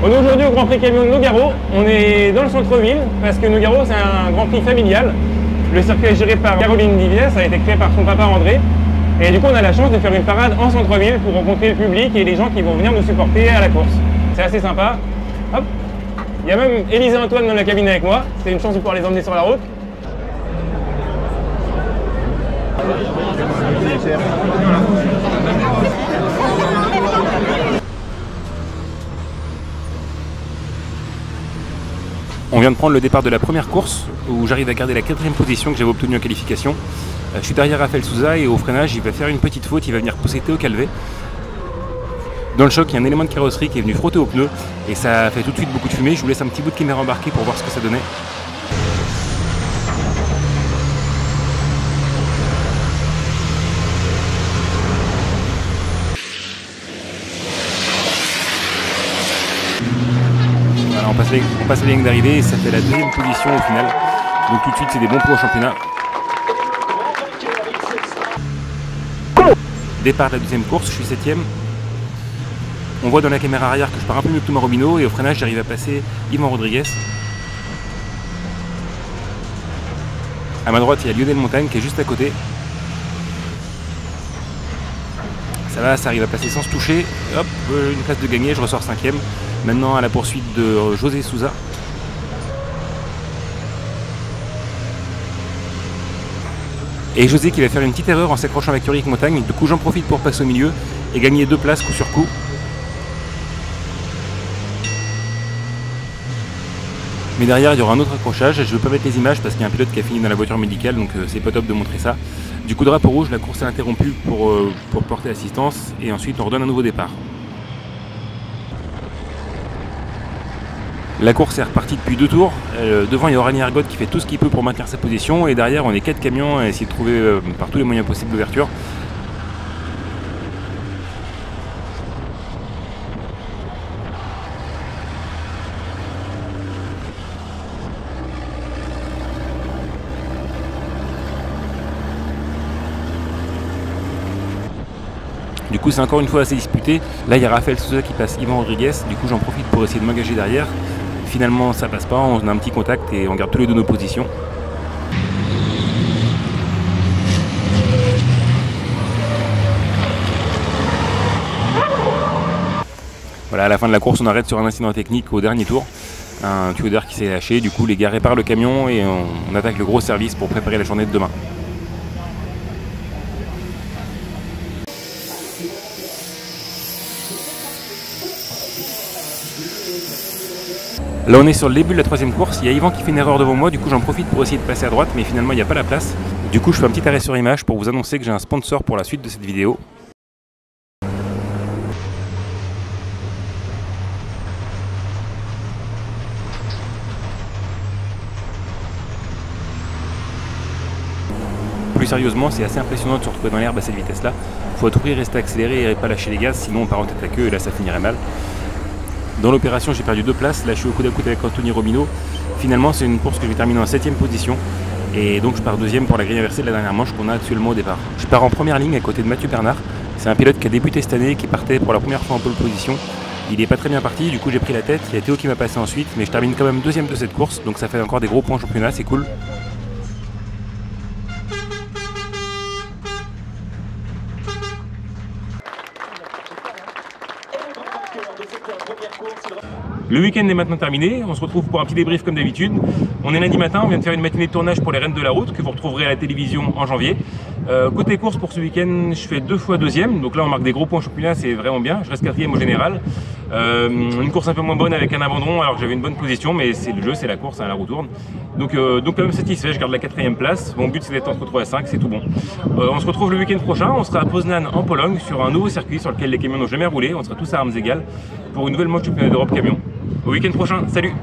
On est aujourd'hui au Grand Prix Camion de Nogaro. On est dans le centre-ville parce que Nogaro c'est un Grand Prix familial. Le circuit est géré par Caroline Divier, ça a été créé par son papa André. Et du coup on a la chance de faire une parade en centre-ville pour rencontrer le public et les gens qui vont venir nous supporter à la course. C'est assez sympa. Hop. Il y a même Élise et Antoine dans la cabine avec moi. C'est une chance de pouvoir les emmener sur la route. On vient de prendre le départ de la première course où j'arrive à garder la 4e position que j'avais obtenue en qualification. Je suis derrière Raphaël Souza et au freinage il va faire une petite faute, il va venir pousser Théo Calvet. Dans le choc il y a un élément de carrosserie qui est venu frotter au pneu et ça a fait tout de suite beaucoup de fumée. Je vous laisse un petit bout de caméra embarquée pour voir ce que ça donnait. Voilà, on passe la ligne d'arrivée et ça fait la 2e position au final. Donc tout de suite c'est des bons points au championnat. Départ de la 2e course, je suis 7e. On voit dans la caméra arrière que je pars un peu mieux que Thomas Robinot et au freinage j'arrive à passer Yvan Rodriguez. À ma droite il y a Lionel Montagne qui est juste à côté. Ça va, ça arrive à passer sans se toucher. Hop, une place de gagné, je ressors 5e. Maintenant à la poursuite de José Souza. Et José qui va faire une petite erreur en s'accrochant avec Ulrich Montagne. Du coup j'en profite pour passer au milieu et gagner 2 places coup sur coup. Mais derrière il y aura un autre accrochage, je ne veux pas mettre les images parce qu'il y a un pilote qui a fini dans la voiture médicale, donc c'est pas top de montrer ça. Du coup drapeau rouge, la course est interrompue pour porter assistance et ensuite on redonne un nouveau départ. La course est repartie depuis 2 tours. Devant il y a Aurélien Ergotte qui fait tout ce qu'il peut pour maintenir sa position et derrière on est 4 camions à essayer de trouver par tous les moyens possibles l'ouverture. Du coup c'est encore une fois assez disputé. Là il y a Raphaël Souza qui passe Yvan Rodriguez, du coup j'en profite pour essayer de m'engager derrière. Finalement ça passe pas, on a un petit contact et on garde tous les deux nos positions. Voilà, à la fin de la course on arrête sur un incident technique au dernier tour. Un tuyau d'air qui s'est lâché, du coup les gars réparent le camion et on attaque le gros service pour préparer la journée de demain. Là on est sur le début de la 3e course, il y a Yvan qui fait une erreur devant moi, du coup j'en profite pour essayer de passer à droite mais finalement il n'y a pas la place. Du coup je fais un petit arrêt sur image pour vous annoncer que j'ai un sponsor pour la suite de cette vidéo. Plus sérieusement c'est assez impressionnant de se retrouver dans l'herbe à cette vitesse là. Il faut à tout prix rester accéléré et pas lâcher les gaz sinon on part en tête à queue et là ça finirait mal. Dans l'opération j'ai perdu 2 places, là je suis au coude à coude avec Anthony Robinot. Finalement c'est une course que je vais terminer en 7e position. Et donc je pars 2e pour la grille inversée de la dernière manche qu'on a actuellement au départ. Je pars en première ligne à côté de Mathieu Bernard. C'est un pilote qui a débuté cette année, qui partait pour la première fois en pole position. Il n'est pas très bien parti, du coup j'ai pris la tête, il y a Théo qui m'a passé ensuite. Mais je termine quand même 2e de cette course, donc ça fait encore des gros points au championnat, c'est cool. Le week-end est maintenant terminé, on se retrouve pour un petit débrief comme d'habitude. On est lundi matin, on vient de faire une matinée de tournage pour les Rennes de la route que vous retrouverez à la télévision en janvier. Côté course pour ce week-end, je fais 2 fois 2e, donc là on marque des gros points au championnat, c'est vraiment bien. Je reste 4e au général. Une course un peu moins bonne avec un abandon alors que j'avais une bonne position, mais c'est le jeu, c'est la course, la roue tourne. Donc quand même satisfait, je garde la 4e place. Mon but c'est d'être entre 3 et 5, c'est tout bon. On se retrouve le week-end prochain, on sera à Poznan en Pologne sur un nouveau circuit sur lequel les camions n'ont jamais roulé. On sera tous à armes égales pour une nouvelle manche championnat d'Europe camion. Au week-end prochain, salut!